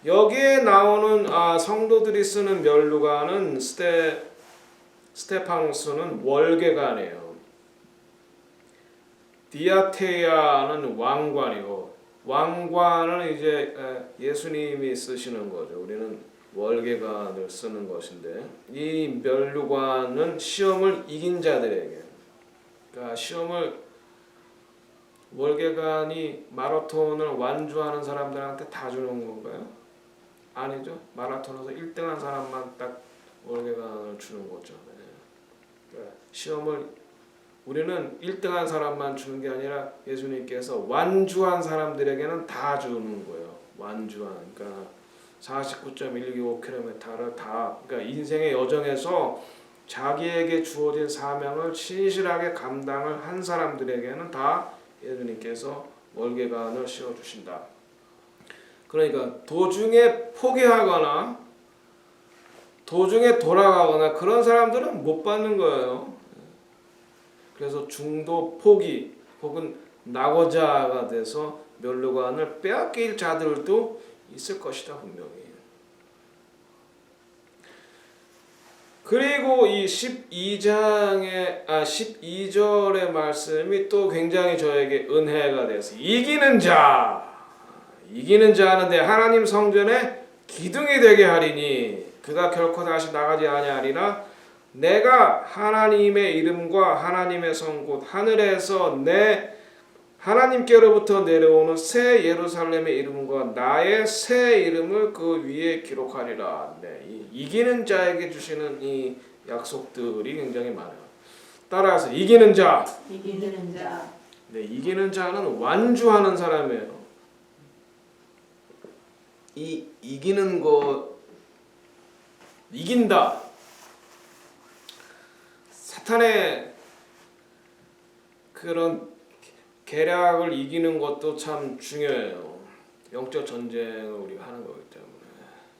여기에 나오는 성도들이 쓰는 면류관은 스테파노스는 월계관이에요. 디아테이아는 왕관이고, 왕관은 이제 예수님이 쓰시는 거죠. 우리는 월계관을 쓰는 것인데, 이 면류관은 시험을 이긴 자들에게, 그러니까 월계관이 마라톤을 완주하는 사람들한테 다 주는 건가요? 아니죠. 마라톤에서 1등한 사람만 딱 월계관을 주는 거죠. 그러니까 시험을 우리는 1등한 사람만 주는 게 아니라 예수님께서 완주한 사람들에게는 다 주는 거예요. 완주한. 그러니까 49.125km를 다, 그러니까 인생의 여정에서 자기에게 주어진 사명을 신실하게 감당을 한 사람들에게는 다 예수님께서 월계관을 씌워 주신다. 그러니까 도중에 포기하거나 도중에 돌아가거나 그런 사람들은 못 받는 거예요. 그래서 중도 포기 혹은 낙오자가 돼서 면류관을 빼앗길 자들도 있을 것이다 분명히. 그리고 이 12절의 말씀이 또 굉장히 저에게 은혜가 돼서 이기는 자는데 하나님 성전에 기둥이 되게 하리니 그가 결코 다시 나가지 아니하리라. 내가 하나님의 이름과 하나님의 성 곧 하늘에서 내 하나님께로부터 내려오는 새 예루살렘의 이름과 나의 새 이름을 그 위에 기록하리라. 네, 이기는 자에게 주시는 이 약속들이 굉장히 많아요. 따라서 이기는 자. 네, 이기는 자는 완주하는 사람이에요. 이기는 거 이긴다. 사탄의 그런 계략을 이기는 것도 참 중요해요. 영적 전쟁을 우리가 하는 거기 때문에.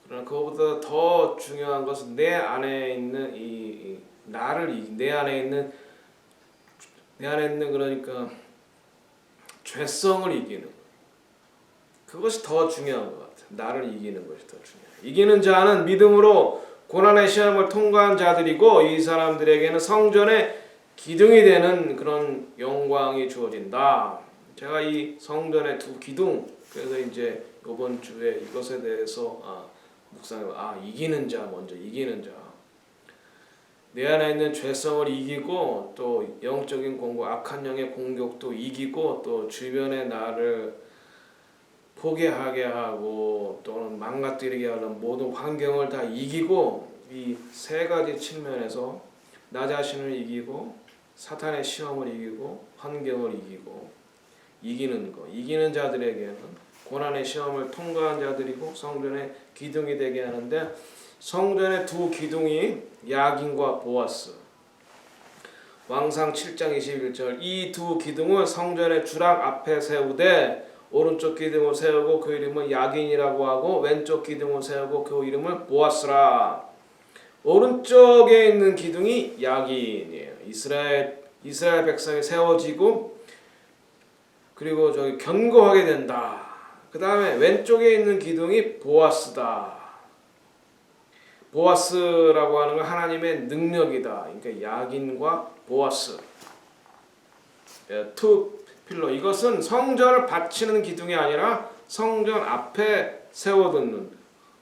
그러나 그것보다 더 중요한 것은 내 안에 있는 내 안에 있는 그러니까 죄성을 이기는 것. 그것이 더 중요한 것 같아요. 나를 이기는 것이 더 중요해요. 이기는 자는 믿음으로 고난의 시험을 통과한 자들이고 이 사람들에게는 성전의 기둥이 되는 그런 영광이 주어진다. 제가 이 성전의 두 기둥, 그래서 이제 이번 주에 이것에 대해서 묵상해 이기는 자 먼저 이기는 자. 내 안에 있는 죄성을 이기고 또 영적인 공격, 악한 영의 공격도 이기고 또 주변의 나를 포기하게 하고 또는 망가뜨리게 하는 모든 환경을 다 이기고 이 세 가지 측면에서 나 자신을 이기고 사탄의 시험을 이기고 환경을 이기고 이기는 거. 이기는 자들에게는 고난의 시험을 통과한 자들이고 성전의 기둥이 되게 하는데 성전의 두 기둥이 야긴과 보아스. 왕상 7장 21절 이 두 기둥을 성전의 주랑 앞에 세우되 오른쪽 기둥을 세우고 그 이름은 야긴이라고 하고 왼쪽 기둥을 세우고 그 이름을 보아스라. 오른쪽에 있는 기둥이 야긴이에요. 이스라엘 백성이 세워지고 그리고 견고하게 된다. 그 다음에 왼쪽에 있는 기둥이 보아스다. 보아스라고 하는 건 하나님의 능력이다. 그러니까 야긴과 보아스. 투 필러. 이것은 성전을 받치는 기둥이 아니라 성전 앞에 세워두는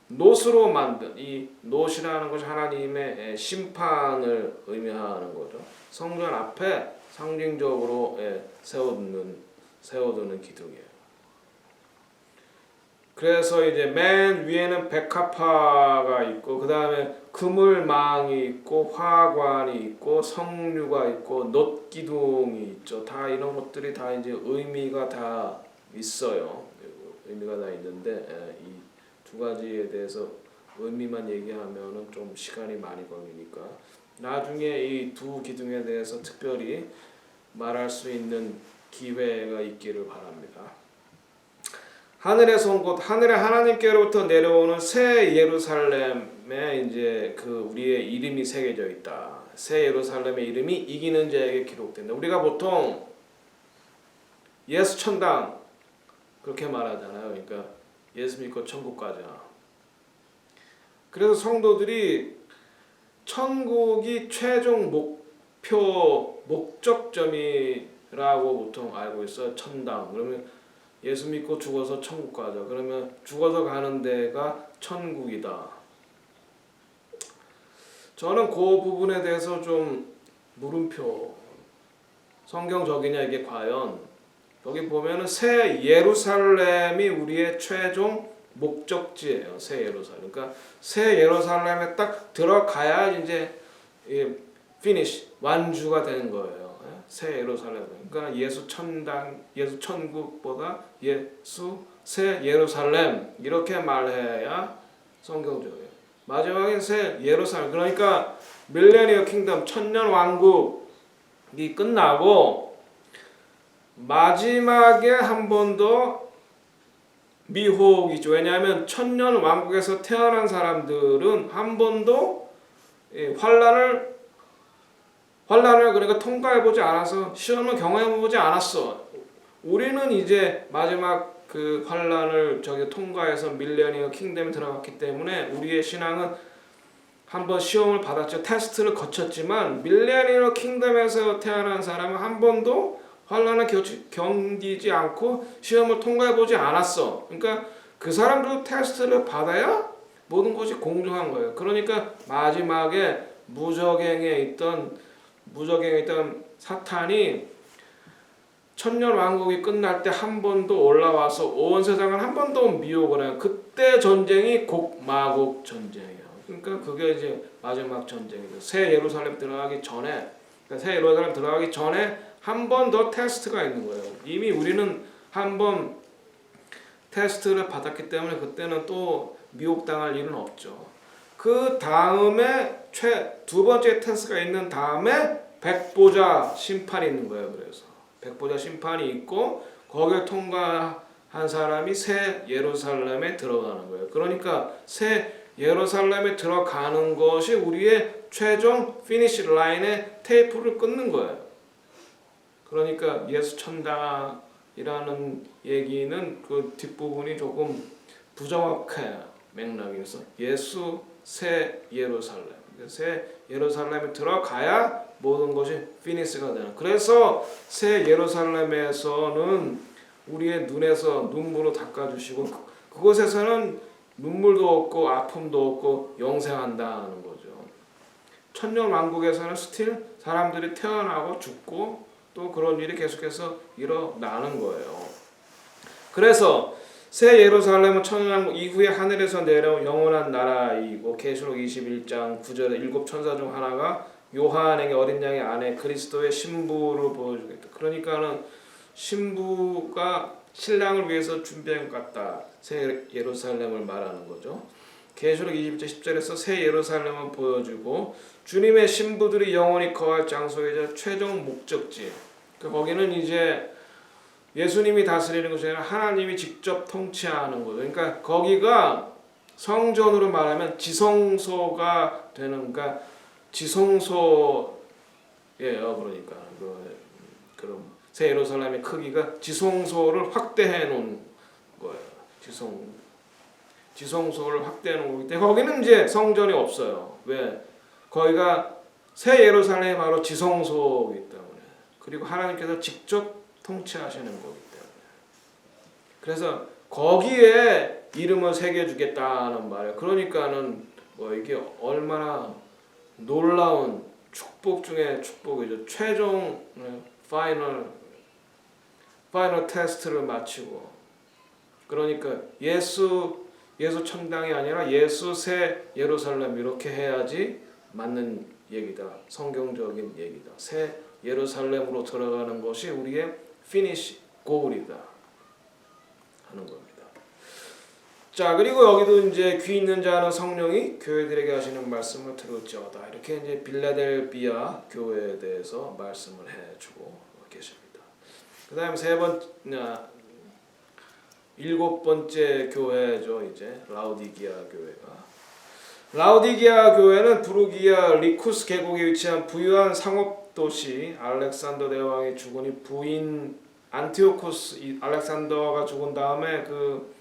놋으로 만든 이 놋이라는 것이 하나님의 심판을 의미하는 거죠. 성전 앞에 상징적으로 세워두는 기둥이에요. 그래서 이제 맨 위에는 백합화가 있고 그 다음에 그물망이 있고 화관이 있고 성류가 있고 놋 기둥이 있죠. 다 이런 것들이 다 이제 의미가 다 있어요. 의미가 다 있는데 이 두 가지에 대해서 의미만 얘기하면은 좀 시간이 많이 걸리니까 나중에 이 두 기둥에 대해서 특별히 말할 수 있는 기회가 있기를 바랍니다. 하늘의 성 곧 하늘의 하나님께로부터 내려오는 새 예루살렘에 이제 그 우리의 이름이 새겨져 있다. 새 예루살렘의 이름이 이기는 자에게 기록된다. 우리가 보통 예수 천당 그렇게 말하잖아요. 그러니까 예수 믿고 천국 가자. 그래서 성도들이 천국이 최종 목적점이라고 보통 알고 있어요. 천당. 그러면 예수 믿고 죽어서 천국 가자. 그러면 죽어서 가는 데가 천국이다. 저는 그 부분에 대해서 좀 물음표. 성경적이냐 이게 과연. 여기 보면은 새 예루살렘이 우리의 최종 목적지예요. 새 예루살렘. 그러니까 새 예루살렘에 딱 들어가야 이제 피니시 완주가 되는 거예요. 새 예루살렘. 그러니까 예수 천당, 예수 천국보다 예수 새 예루살렘 이렇게 말해야 성경적이에요. 마지막엔 새 예루살렘. 그러니까 밀레니엄 킹덤 천년 왕국이 끝나고 마지막에 한 번 더 미혹이죠. 왜냐하면 천년 왕국에서 태어난 사람들은 한 번도 환란을 그러니까 통과해보지 않아서 시험을 경험해보지 않았어. 우리는 이제 마지막 그 환란을 통과해서 밀레니엄 킹덤에 들어갔기 때문에 우리의 신앙은 한번 시험을 받았죠. 테스트를 거쳤지만 밀레니엄 킹덤에서 태어난 사람은 한 번도 환란을 견디지 않고 시험을 통과해보지 않았어. 그러니까 그 사람도 테스트를 받아야 모든 것이 공정한 거예요. 그러니까 마지막에 무적행에 있던 사탄이 천년 왕국이 끝날 때 한 번 더 올라와서 온 세상을 한 번 더 미혹을 해요. 그때 전쟁이 곡마곡 전쟁이에요. 그러니까 그게 이제 마지막 전쟁이죠. 새 예루살렘 들어가기 전에, 그러니까 새 예루살렘 들어가기 전에 한 번 더 테스트가 있는 거예요. 이미 우리는 한 번 테스트를 받았기 때문에 그때는 또 미혹당할 일은 없죠. 그 다음에 두 번째 테스트가 있는 다음에 백보자 심판이 있는 거예요. 그래서 백보자 심판이 있고 거기에 통과한 사람이 새 예루살렘에 들어가는 거예요. 그러니까 새 예루살렘에 들어가는 것이 우리의 최종 피니시 라인의 테이프를 끊는 거예요. 그러니까 예수 천당이라는 얘기는 그 뒷부분이 조금 부정확해요. 맥락에서 예수 새 예루살렘. 새 예루살렘에 들어가야 모든 것이 피니스가 되는. 그래서 새 예루살렘에서는 우리의 눈에서 눈물로 닦아주시고 그곳에서는 눈물도 없고 아픔도 없고 영생한다는 거죠. 천년 왕국에서는 스틸 사람들이 태어나고 죽고 또 그런 일이 계속해서 일어나는 거예요. 그래서 새 예루살렘은 천년왕국 이후에 하늘에서 내려온 영원한 나라이고 계시록 21장 9절에 일곱 천사 중 하나가 요한에게 어린 양의 아내 그리스도의 신부를 보여주겠다. 그러니까는 신부가 신랑을 위해서 준비한 것 같다. 새 예루살렘을 말하는 거죠. 계시록 21장 10절에서 새 예루살렘을 보여주고 주님의 신부들이 영원히 거할 장소이자 최종 목적지. 거기는 이제 예수님이 다스리는 것이 아니라 하나님이 직접 통치하는 거죠. 그러니까 거기가 성전으로 말하면 지성소가 되는, 그러니까 지성소예요. 그러니까 그럼 새 예루살렘의 크기가 지성소를 확대해 놓은 거예요. 지성소를 확대해 놓은 거기 때문에 거기는 이제 성전이 없어요. 왜? 거기가 새 예루살렘이 바로 지성소이기 때문에. 그리고 하나님께서 직접 통치하시는 거기 때문에. 그래서 거기에 이름을 새겨주겠다는 말이에요. 그러니까는 이게 얼마나 놀라운 축복 중에 축복이죠. 최종 파이널 테스트를 마치고. 그러니까 예수 천당이 아니라 예수 새 예루살렘 이렇게 해야지 맞는 얘기다. 성경적인 얘기다. 새 예루살렘으로 들어가는 것이 우리의 피니시 고울이다 하는 겁니다. 자, 그리고 여기도 이제 귀 있는 자는 성령이 교회들에게 하시는 말씀을 들을지어다. 이렇게 이제 빌라델비아 교회에 대해서 말씀을 해주고 계십니다. 그다음 일곱 번째 교회죠. 이제 라우디기아 교회가. 라우디기아 교회는 부르기아 리쿠스 계곡에 위치한 부유한 상업 도시. 알렉산더 대왕이 죽으니 부인 안티오코스 알렉산더가 죽은 다음에 그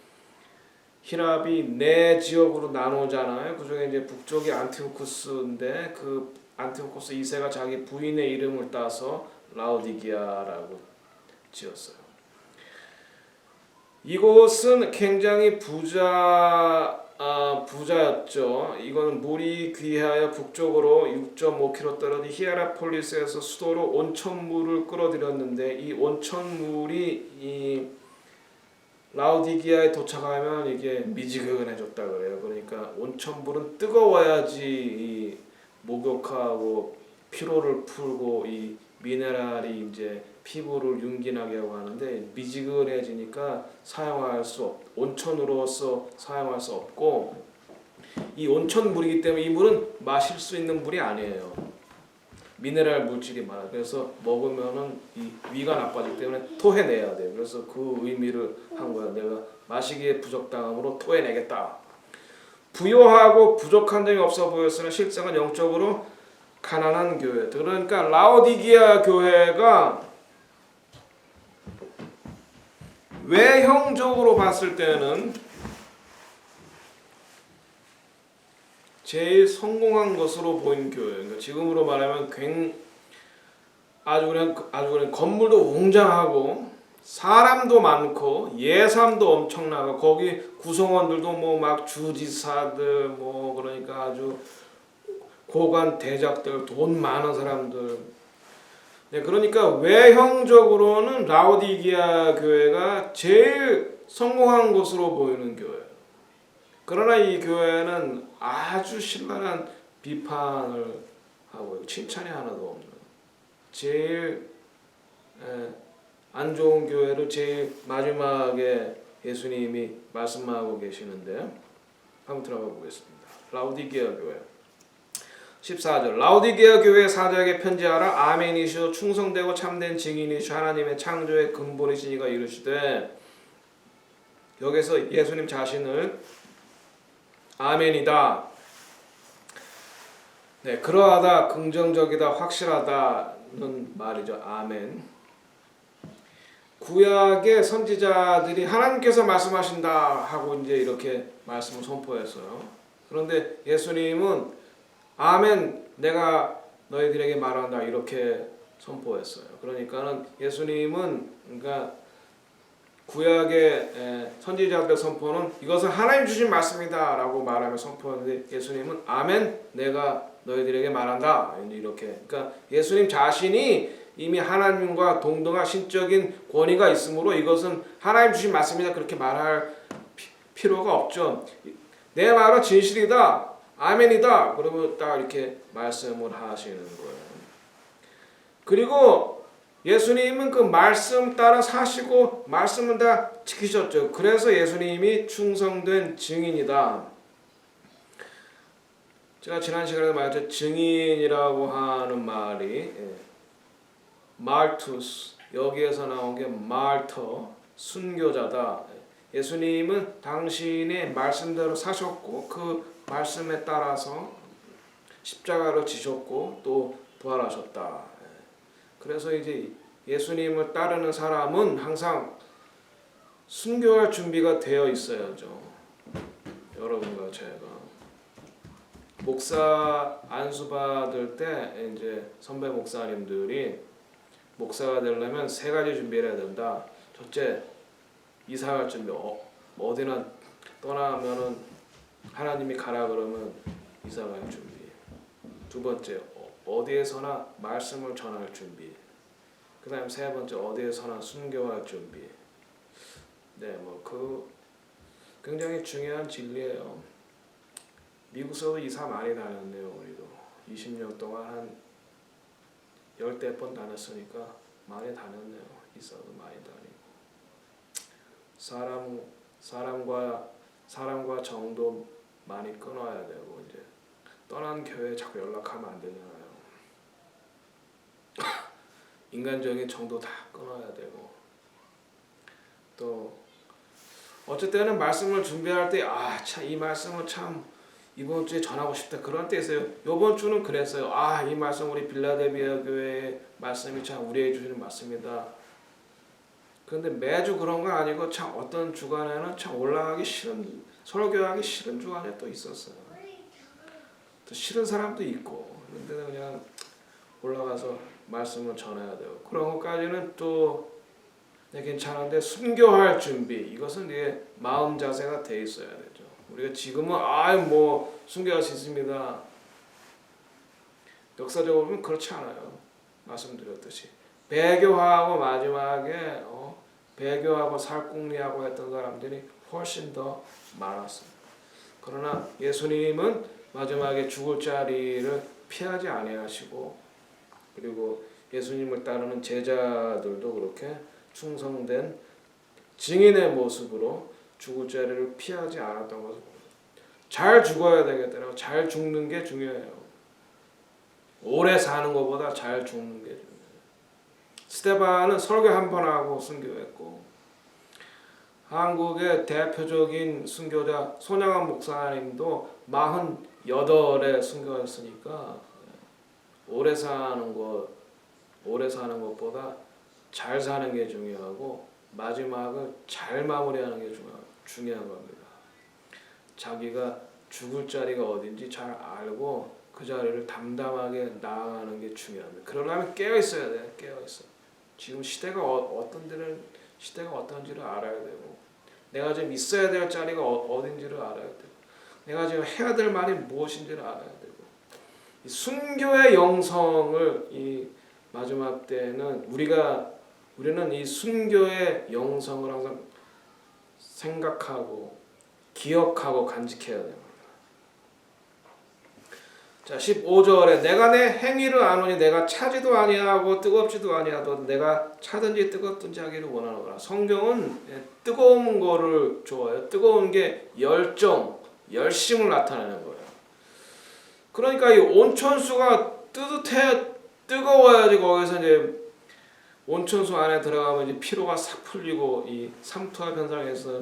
히랍이 네 지역으로 나누잖아요. 그 중에 이제 북쪽이 안티오쿠스인데 그 안티오쿠스 2세가 자기 부인의 이름을 따서 라오디기아라고 지었어요. 이곳은 굉장히 부자였죠. 이거는 물이 귀하여 북쪽으로 6.5km 떨어진 히에라폴리스에서 수도로 온천물을 끌어들였는데 이 온천물이 이 라오디기아에 도착하면 이게 미지근해졌다 그래요. 그러니까 온천물은 뜨거워야지 이 목욕하고 피로를 풀고 이 미네랄이 이제 피부를 윤기나게 하고 하는데 미지근해지니까 온천으로서 사용할 수 없고 이 온천물이기 때문에 이 물은 마실 수 있는 물이 아니에요. 미네랄 물질이 많아. 그래서 먹으면은 이 위가 나빠지기 때문에 토해내야 돼. 그래서 그 의미를 한 거야. 내가 마시기에 부적당함으로 토해내겠다. 부요하고 부족한 점이 없어 보였으나 실상은 영적으로 가난한 교회. 그러니까 라오디기아 교회가 외형적으로 봤을 때는 제일 성공한 것으로 보인 교회. 그러니까 지금으로 말하면 아주 그냥 건물도 웅장하고 사람도 많고 예산도 엄청나고 거기 구성원들도 뭐 막 주지사들 뭐 그러니까 아주 고관 대작들 돈 많은 사람들. 네, 그러니까 외형적으로는 라오디기아 교회가 제일 성공한 것으로 보이는 교회. 그러나 이 교회는 아주 신랄한 비판을 하고 칭찬이 하나도 없는 제일 안 좋은 교회를 제일 마지막에 예수님이 말씀하고 계시는데 한번 들어가 보겠습니다. 라오디게아 교회 14절 라오디게아 교회 사자에게 편지하라. 아멘이시오 충성되고 참된 증인이시오 하나님의 창조의 근본이시니가 이르시되 여기서 예수님 자신을 아멘이다. 네, 그러하다, 긍정적이다, 확실하다는 말이죠. 아멘. 구약의 선지자들이 하나님께서 말씀하신다 하고 이제 이렇게 말씀을 선포했어요. 그런데 예수님은 아멘, 내가 너희들에게 말한다 이렇게 선포했어요. 그러니까는 예수님은 그러니까 구약의 선지자들의 선포는 이것은 하나님 주신 말씀이다 라고 말하며 선포하는데 예수님은 아멘 내가 너희들에게 말한다 이렇게. 그러니까 예수님 자신이 이미 하나님과 동등한 신적인 권위가 있으므로 이것은 하나님 주신 말씀이다 그렇게 말할 필요가 없죠. 내 말은 진실이다 아멘이다 그러면 딱 이렇게 말씀을 하시는 거예요. 그리고 예수님은 그 말씀 따라 사시고 말씀은 다 지키셨죠. 그래서 예수님이 충성된 증인이다. 제가 지난 시간에 말했죠. 증인이라고 하는 말이 말투스 여기에서 나온 게 말터 순교자다. 예수님은 당신의 말씀대로 사셨고 그 말씀에 따라서 십자가를 지셨고 또 부활하셨다. 그래서 이제 예수님을 따르는 사람은 항상 순교할 준비가 되어 있어야죠. 여러분과 제가 목사 안수 받을 때 이제 선배 목사님들이 목사가 되려면 세 가지 준비를 해야 된다. 첫째, 이사갈 준비. 어디나 떠나면은 하나님이 가라 그러면 이사갈 준비. 두 번째, 어디에서나 말씀을 전할 준비. 그 다음 세 번째, 어디에서나 순교할 준비. 네, 뭐 그 굉장히 중요한 진리예요. 미국에서도 이사 많이 다녔네요. 우리도 20년 동안 한 10대 번 다녔으니까 많이 다녔네요. 이사도 많이 다니고 사람과 정도 많이 끊어야 되고 이제 떠난 교회에 자꾸 연락하면 안 되잖아요. 인간적인 정도 다 끊어야 되고 또 어쩔 때는 말씀을 준비할 때 참 이 말씀을 참 이번 주에 전하고 싶다 그런 때 있어요. 이번 주는 그랬어요. 이 말씀 우리 빌라델비아 교회의 말씀이 참 우리에게 주시는 말씀이다. 그런데 매주 그런 건 아니고 참 어떤 주간에는 참 올라가기 싫은 설교하기 싫은 주 안에 또 있었어요. 또 싫은 사람도 있고, 그런데 그냥 올라가서 말씀을 전해야 되고, 그런 것까지는 또 괜찮은데 순교할 준비, 이것은 이제 마음 자세가 돼 있어야 되죠. 우리가 지금은 뭐 순교할 수 있습니다. 역사적으로 보면 그렇지 않아요. 말씀드렸듯이 배교하고 마지막에 배교하고 살궁리하고 했던 사람들이 훨씬 더 많았습니다. 그러나 예수님은 마지막에 죽을 자리를 피하지 아니하시고, 그리고 예수님을 따르는 제자들도 그렇게 충성된 증인의 모습으로 죽을 자리를 피하지 않았던 것을 봅니다. 잘 죽어야 되겠더라고요. 잘 죽는 게 중요해요. 오래 사는 것보다 잘 죽는 게 중요해요. 스데반은 설교 한 번 하고 순교했고, 한국의 대표적인 순교자 손양원 목사님도 48에 순교했으니까 오래 사는 것보다 잘 사는 게 중요하고 마지막을 잘 마무리하는 게 중요한 겁니다. 자기가 죽을 자리가 어딘지 잘 알고 그 자리를 담담하게 나아가는 게 중요합니다. 그러려면 깨어 있어야 돼. 깨어 있어. 지금 시대가 어떤지를 알아야 되고, 내가 지금 있어야 될 자리가 어딘지를 알아야 되고, 내가 지금 해야 될 말이 무엇인지를 알아야 되고, 이 순교의 영성을 이 마지막 때는 우리는 이 순교의 영성을 항상 생각하고 기억하고 간직해야 됩니다. 자, 15절에 내가 내 행위를 아노니 내가 차지도 아니하고 뜨겁지도 아니하도 내가 차든지 뜨겁든지 하기를 원하노라. 성경은 뜨거운 거를 좋아해요. 뜨거운 게 열심을 나타내는 거예요. 그러니까 이 온천수가 뜨거워야지 거기서 이제 온천수 안에 들어가면 이제 피로가 싹 풀리고, 이 삼투압 현상에서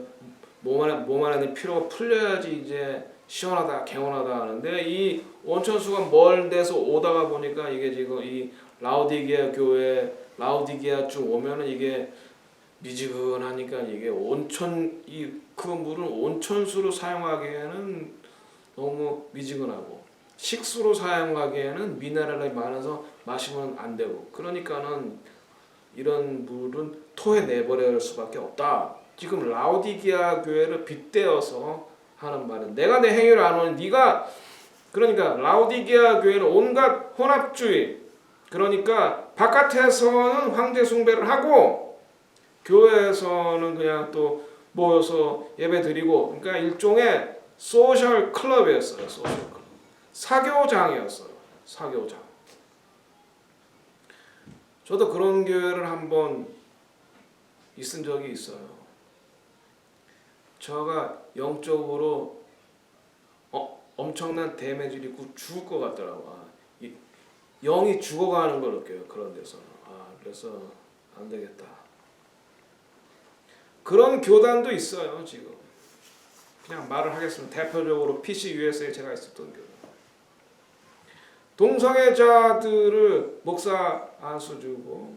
몸 안에 있는 피로가 풀려야지 이제 시원하다 개운하다 하는데, 이 온천수가 멀 데서 오다가 보니까 이게 지금 이 라우디게아 교회 라우디게아 쪽 오면은 이게 미지근하니까 이게 그 물은 온천수로 사용하기에는 너무 미지근하고, 식수로 사용하기에는 미네랄이 많아서 마시면 안 되고, 그러니까는 이런 물은 토해 내버릴 수밖에 없다. 지금 라우디게아 교회를 빗대어서 하는 말은, 내가 내 행위를 아노니 그러니까 라우디게아 교회는 온갖 혼합주의, 그러니까 바깥에서는 황제 숭배를 하고 교회에서는 그냥 또 모여서 예배 드리고, 그러니까 일종의 소셜 클럽이었어요. 소셜 클럽. 사교장이었어요. 사교장. 저도 그런 교회를 한번 있은 적이 있어요. 제가 영적으로 엄청난 데미지를 입고 죽을 것 같더라고요. 영이 죽어가는 걸 느껴요. 그런 데서는. 그래서 안 되겠다. 그런 교단도 있어요. 지금. 그냥 말을 하겠습니다. 대표적으로 PCUS에 제가 있었던 교단. 동성애자들을 목사 안수 주고,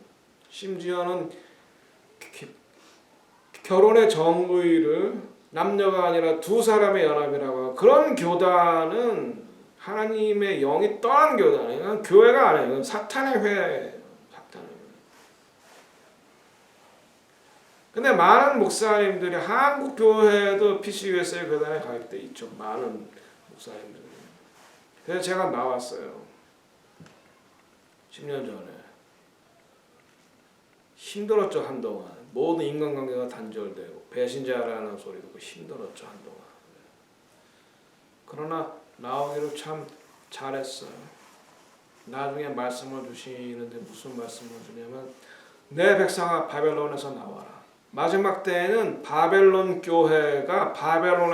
심지어는 결혼의 정의를 남녀가 아니라 두 사람의 연합이라고 하고, 그런 교단은 하나님의 영이 떠난 교단이에요. 교회가 아니에요. 사탄의 회예요. 사탄의 회. 근데 많은 목사님들이 한국 교회도 PCUSA 교단에 가입돼 있죠. 많은 목사님들이. 그래서 제가 나왔어요. 10년 전에. 힘들었죠. 한동안. 모든 인간관계가 단절되고 배신자라는 소리 듣고 힘들었죠. 한동안. 그러나 나오기를 참 잘했어요. 나중에 말씀을 주시는데 무슨 말씀을 주냐면, 내 백성아 바벨론에서 나와라. 마지막 때에는 바벨론에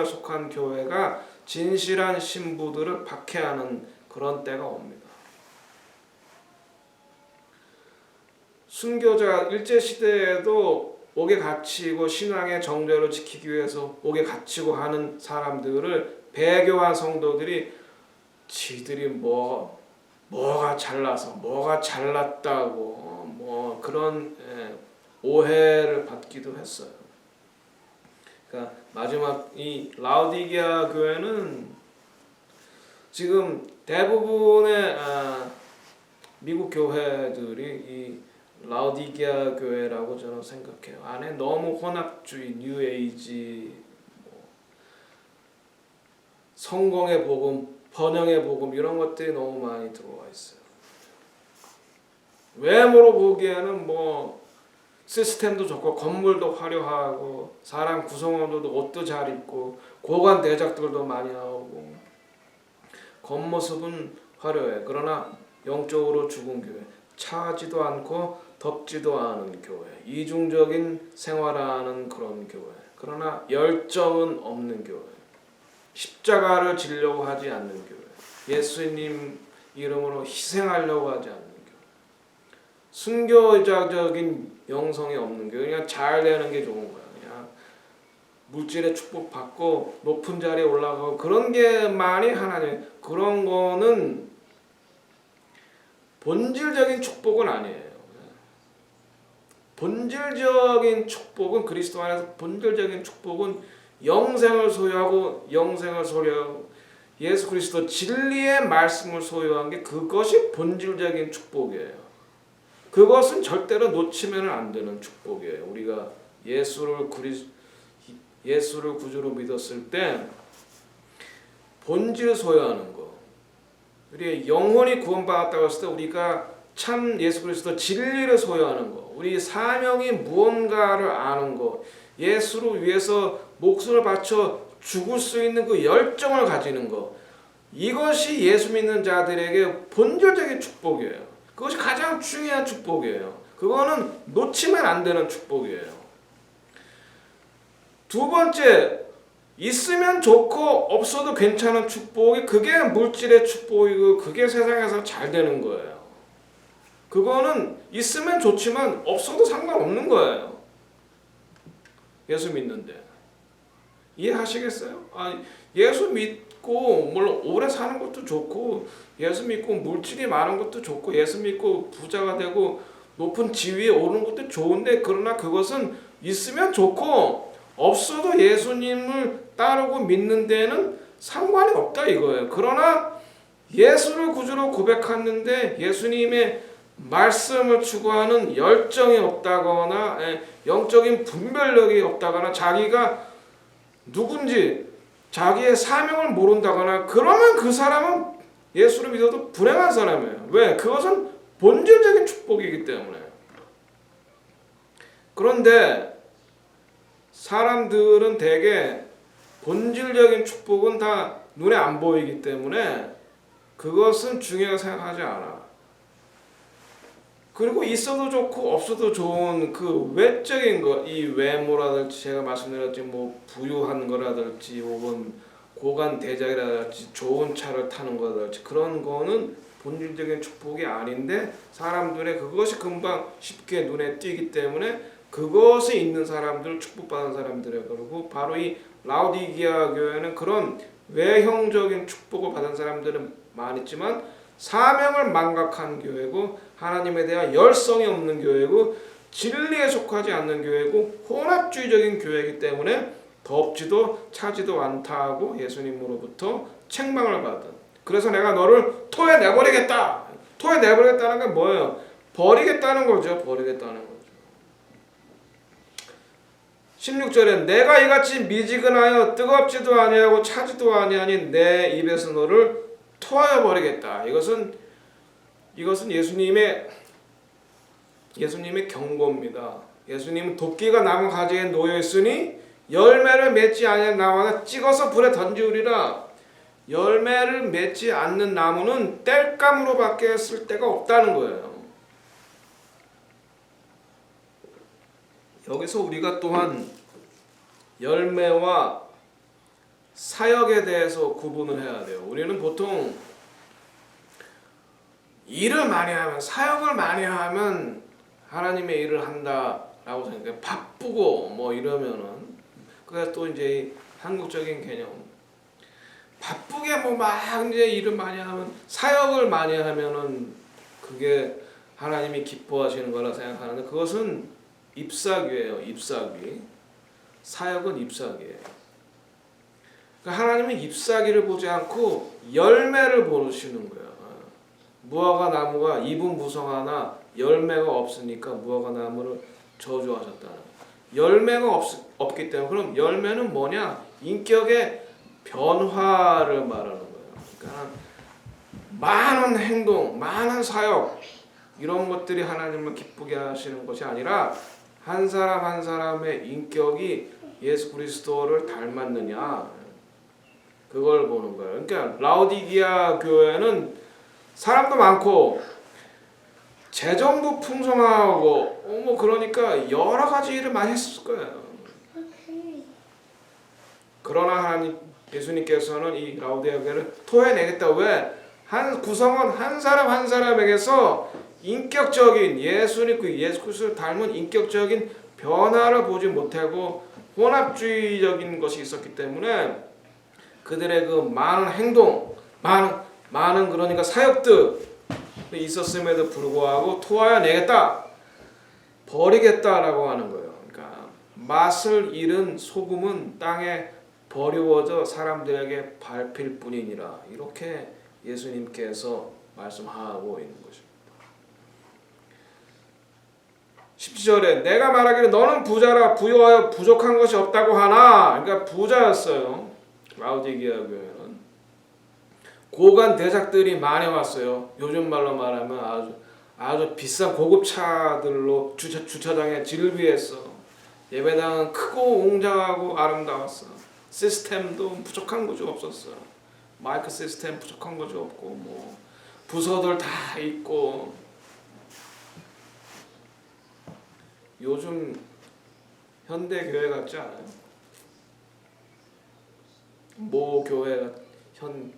속한 교회가 진실한 신부들을 박해하는 그런 때가 옵니다. 순교자 일제시대에도 옥에 갇히고 신앙의 정절을 지키기 위해서 옥에 갇히고 하는 사람들을 배교한 성도들이 지들이 뭐가 잘나서 뭐가 잘났다고 그런 오해를 받기도 했어요. 그러니까 마지막 이 라오디게아 교회는 지금 대부분의 미국 교회들이 이 라오디게아 교회라고 저는 생각해요. 안에 너무 혼합주의, 뉴에이지, 성공의 복음, 번영의 복음 이런 것들이 너무 많이 들어와 있어요. 외모로 보기에는 뭐 시스템도 좋고 건물도 화려하고 사람 구성원들도 옷도 잘 입고 고관 대작들도 많이 나오고 겉모습은 화려해. 그러나 영적으로 죽은 교회. 차지도 않고 덥지도 않은 교회. 이중적인 생활하는 그런 교회. 그러나 열정은 없는 교회. 십자가를 지려고 하지 않는 교회. 예수님 이름으로 희생하려고 하지 않는 교회. 순교자적인 영성이 없는 교회. 그냥 잘 되는 게 좋은 거야. 그냥 물질의 축복 받고 높은 자리에 올라가고 그런 게만이 하나님. 그런 거는 본질적인 축복은 아니에요. 본질적인 축복은 그리스도 안에서 본질적인 축복은 영생을 소유하고 예수 그리스도 진리의 말씀을 소유한 게 그것이 본질적인 축복이에요. 그것은 절대로 놓치면 안 되는 축복이에요. 우리가 예수를 구주로 믿었을 때 본질을 소유하는 거. 우리 영혼이 구원받았다고 했을 때 우리가 참 예수 그리스도 진리를 소유하는 거. 우리 사명이 무언가를 아는 거. 예수를 위해서 목숨을 바쳐 죽을 수 있는 그 열정을 가지는 거. 이것이 예수 믿는 자들에게 본질적인 축복이에요. 그것이 가장 중요한 축복이에요. 그거는 놓치면 안 되는 축복이에요. 두 번째, 있으면 좋고 없어도 괜찮은 축복이 그게 물질의 축복이고 그게 세상에서 잘 되는 거예요. 그거는 있으면 좋지만 없어도 상관없는 거예요. 예수 믿는데. 이해하시겠어요? 예수 믿고 물론 오래 사는 것도 좋고 예수 믿고 물질이 많은 것도 좋고 예수 믿고 부자가 되고 높은 지위에 오르는 것도 좋은데 그러나 그것은 있으면 좋고 없어도 예수님을 따르고 믿는 데는 상관이 없다 이거예요. 그러나 예수를 구주로 고백하는데 예수님의 말씀을 추구하는 열정이 없다거나 영적인 분별력이 없다거나 자기가 누군지 자기의 사명을 모른다거나 그러면 그 사람은 예수를 믿어도 불행한 사람이에요. 왜? 그것은 본질적인 축복이기 때문에. 그런데 사람들은 대개 본질적인 축복은 다 눈에 안 보이기 때문에 그것은 중요하게 생각하지 않아. 그리고 있어도 좋고 없어도 좋은 그 외적인 것, 이 외모라든지 제가 말씀드렸지 뭐 부유한 거라든지 혹은 고관 대작이라든지 좋은 차를 타는 거라든지 그런 거는 본질적인 축복이 아닌데 사람들의 그것이 금방 쉽게 눈에 띄기 때문에 그것이 있는 사람들 축복받은 사람들이에요. 그리고 바로 이 라오디게아 교회는 그런 외형적인 축복을 받은 사람들은 많았지만 사명을 망각한 교회고 하나님에 대한 열성이 없는 교회고 진리에 속하지 않는 교회고 혼합주의적인 교회이기 때문에 덥지도 차지도 않다고 예수님으로부터 책망을 받은. 그래서 내가 너를 토해내버리겠다. 토해내버리겠다는 게 뭐예요? 버리겠다는 거죠. 버리겠다는 거죠. 16절에 내가 이같이 미지근하여 뜨겁지도 아니하고 차지도 아니하니 내 입에서 너를 토하여 버리겠다. 이것은 예수님의 경고입니다. 예수님은 도끼가 나무 가지에 놓여 있으니 열매를 맺지 아니한 나무는 찍어서 불에 던지우리라. 열매를 맺지 않는 나무는 땔감으로밖에 쓸 데가 없다는 거예요. 여기서 우리가 또한 열매와 사역에 대해서 구분을 해야 돼요. 우리는 보통 일을 많이 하면 사역을 많이 하면 하나님의 일을 한다라고 생각해요. 바쁘고 뭐 이러면은 그래서 또 이제 한국적인 개념 바쁘게 뭐 막 이제 일을 많이 하면 사역을 많이 하면은 그게 하나님이 기뻐하시는 거라 생각하는데 그것은 ip사귀예요. ip사귀. 사역은 잎사귀예요. 그러니까 하나님은 잎사귀를 보지 않고 열매를 보시는 거예요. 무화과 나무가 잎은 무성하나 열매가 없으니까 무화과 나무를 저주하셨다는 열매가 없기 때문에 그럼 열매는 뭐냐? 인격의 변화를 말하는 거예요. 그러니까 많은 행동, 많은 사역 이런 것들이 하나님을 기쁘게 하시는 것이 아니라 한 사람 한 사람의 인격이 예수 그리스도를 닮았느냐 그걸 보는 거예요. 그러니까 라오디게아 교회는 사람도 많고 재정도 풍성하고 뭐 그러니까 여러 가지 일을 많이 했을 거예요. 그러나 하나님 예수님께서는 이 라오디게아 교회를 토해내겠다. 왜? 한 구성원 한 사람 한 사람에게서 인격적인 예수 그리스도를 닮은 인격적인 변화를 보지 못하고 혼합주의적인 것이 있었기 때문에 그들의 그 많은 행동, 많은 그러니까 사역들 있었음에도 불구하고 토하여 내겠다, 버리겠다라고 하는 거예요. 그러니까 맛을 잃은 소금은 땅에 버리워져 사람들에게 밟힐 뿐이니라 이렇게 예수님께서 말씀하고 있는 것입니다. 17절에 내가 말하기를 너는 부자라 부유하여 부족한 것이 없다고 하나 그러니까 부자였어요. 라오디게아 교회는 고관 대작들이 많이 왔어요. 요즘 말로 말하면 아주 비싼 고급 차들로 주차장에 질비했어. 예배당은 크고 웅장하고 아름다웠어. 시스템도 부족한 것이 없었어. 마이크 시스템 부족한 것이 없고 뭐 부서들 다 있고. 요즘 현대 교회 같지 않아요? 모 교회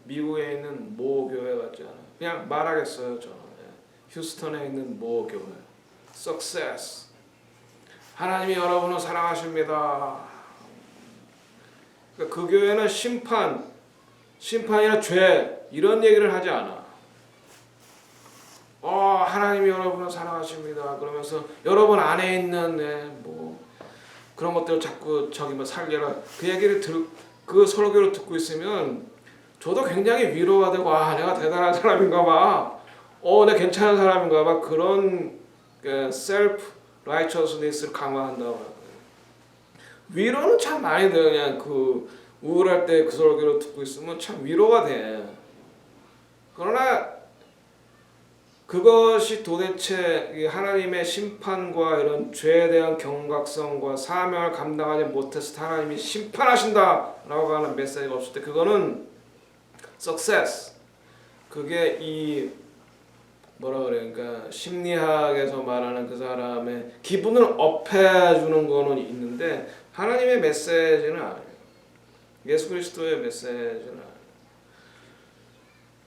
미국에 있는 모 교회 같지 않아요? 그냥 말하겠어요 저는. 휴스턴에 있는 모 교회. Success. 하나님이 여러분을 사랑하십니다. 그러니까 그 교회는 심판이나 죄 이런 얘기를 하지 않아. 하나님이 여러분을 사랑하십니다. 그러면서 여러분 안에 있는 뭐 그런 것들을 자꾸 살려라. 그 얘기를 그 설교를 듣고 있으면 저도 굉장히 위로가 되고 내가 대단한 사람인가 봐. 내가 괜찮은 사람인가 봐. 그런 셀프 라이처스니스를 강화한다고. 위로는 참 많이 돼요. 그냥 그 우울할 때 그 설교를 듣고 있으면 참 위로가 돼. 그러나 그것이 도대체 하나님의 심판과 이런 죄에 대한 경각성과 사명을 감당하지 못해서 하나님이 심판하신다라고 하는 메시지가 없을 때 그거는 success. 그게 이 그러니까 심리학에서 말하는 그 사람의 기분을 업해주는 거는 있는데 하나님의 메시지는 아니에요. 예수 그리스도의 메시지는 아니에요.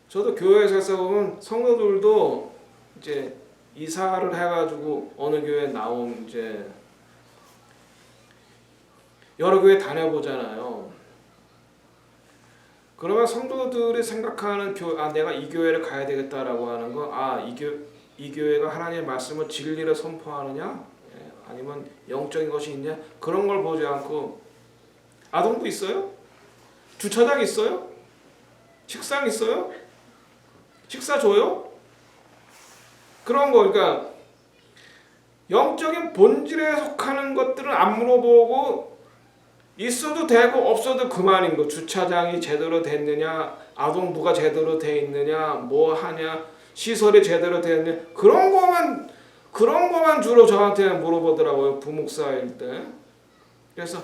저도 교회에서 보면 성도들도 이제 이사를 해가지고 어느 교회 나온 이제 여러 교회 다녀보잖아요. 그러면 성도들이 생각하는 내가 이 교회를 가야 되겠다라고 하는 거, 이 교회가 하나님의 말씀을 진리를 선포하느냐, 아니면 영적인 것이 있냐 그런 걸 보지 않고 아동부 있어요? 주차장 있어요? 식상 있어요? 식사 줘요? 그런 거 그러니까 영적인 본질에 속하는 것들은 안 물어보고 있어도 되고 없어도 그만인 거. 주차장이 제대로 됐느냐, 아동부가 제대로 돼 있느냐, 뭐 하냐, 시설이 제대로 됐느냐 그런 거만 주로 저한테 물어보더라고요. 부목사일 때. 그래서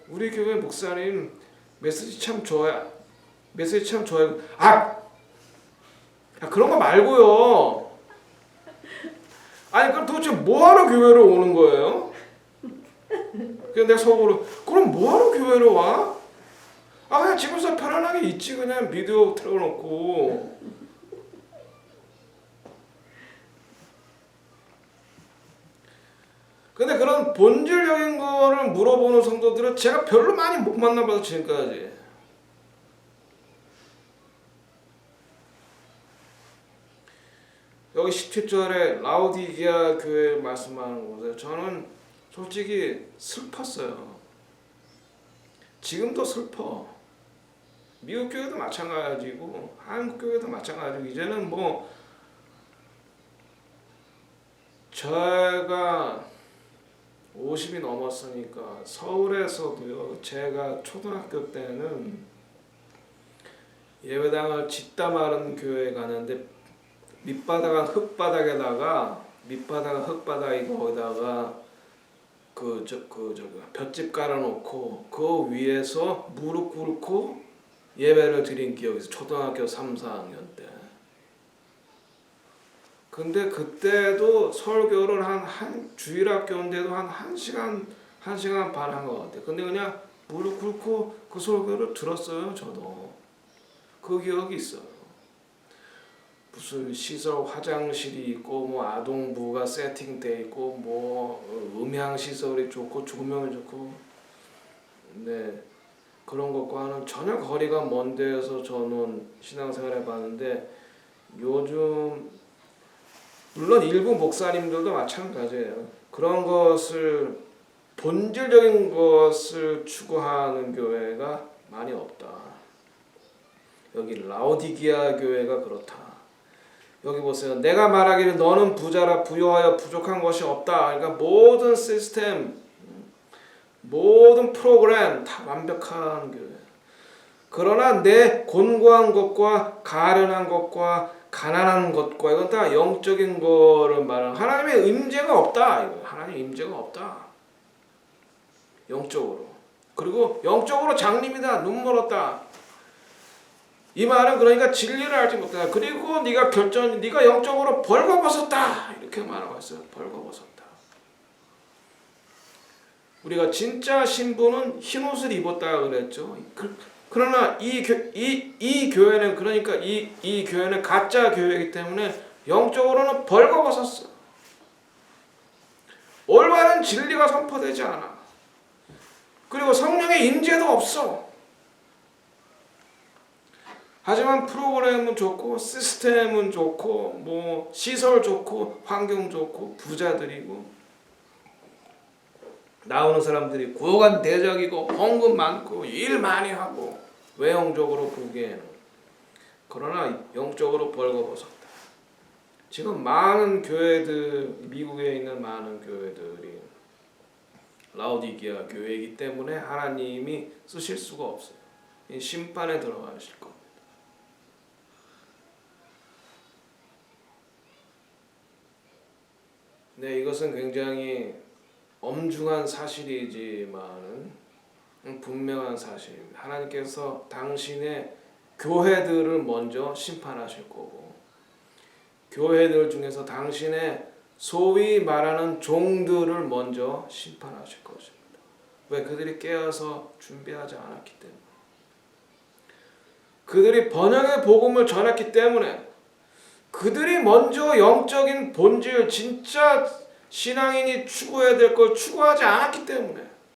우리 교회 목사님 메시지 참 좋아요. 그런 거 말고요. 그럼 도대체 뭐하러 교회로 오는 거예요? 그래서 내가 속으로 그럼 뭐하러 교회로 와? 그냥 집에서 편안하게 있지. 그냥 비디오 틀어놓고. 근데 그런 본질적인 거를 물어보는 성도들은 제가 별로 많이 못 만나봐서 지금까지. 여기 17절에 라오디게아 교회 말씀하는 곳에 저는 솔직히 슬펐어요. 지금도 슬퍼. 미국 교회도 마찬가지고 한국 교회도 마찬가지고 이제는 뭐 제가 50이 넘었으니까 서울에서도요. 제가 초등학교 때는 예배당을 짓다 마른 교회에 가는데 밑바닥은 흙바닥이고 거기다가 볏짚 깔아놓고 그 위에서 무릎 꿇고 예배를 드린 기억이 있어요. 초등학교 3, 4학년 때. 근데 그때도 설교를 한 주일학교인데도 한 1시간 반 한 것 같아요. 근데 그냥 무릎 꿇고 그 설교를 들었어요. 저도. 그 기억이 있어요. 무슨 시설 화장실이 있고 뭐 아동부가 세팅돼 있고 뭐 음향 시설이 좋고 조명이 좋고 네 그런 것과는 전혀 거리가 먼 데에서 저는 신앙생활 해봤는데 요즘 물론 일부 목사님들도 마찬가지예요. 그런 것을 본질적인 것을 추구하는 교회가 많이 없다. 여기 라오디게아 교회가 그렇다. 여기 보세요. 내가 말하기를 너는 부자라 부유하여 부족한 것이 없다. 그러니까 모든 시스템, 모든 프로그램 다 완벽한 교회. 그러나 내 곤고한 것과 가련한 것과 가난한 것과 이건 다 영적인 거를 말하는 하나님의 임재가 없다. 이거 하나님의 임재가 없다. 영적으로. 그리고 영적으로 장님이다. 눈 멀었다. 이 말은 그러니까 진리를 알지 못한다. 그리고 네가 영적으로 벌거벗었다. 이렇게 말하고 있어요. 벌거벗었다. 우리가 진짜 신부는 흰 옷을 입었다 그랬죠. 그러나 이 교회는 그러니까 이 교회는 가짜 교회이기 때문에 영적으로는 벌거벗었어. 올바른 진리가 선포되지 않아. 그리고 성령의 임재도 없어. 하지만 프로그램은 좋고 시스템은 좋고 뭐 시설 좋고 환경 좋고 부자들이고 나오는 사람들이 고관 대적이고 헌금 많고 일 많이 하고 외형적으로 보기에는 그러나 영적으로 벌거벗었다. 지금 많은 교회들 미국에 있는 많은 교회들이 라오디게아 교회이기 때문에 하나님이 쓰실 수가 없어요. 심판에 들어가실 겁니다. 네, 이것은 굉장히 엄중한 사실이지만 분명한 사실입니다. 하나님께서 당신의 교회들을 먼저 심판하실 거고 교회들 중에서 당신의 소위 말하는 종들을 먼저 심판하실 것입니다. 왜? 그들이 깨어서 준비하지 않았기 때문에. 그들이 번영의 복음을 전했기 때문에 그들이 먼저 영적인 본질 진짜 신앙인이 추구해야 될 걸 추구하지 않았기 때문에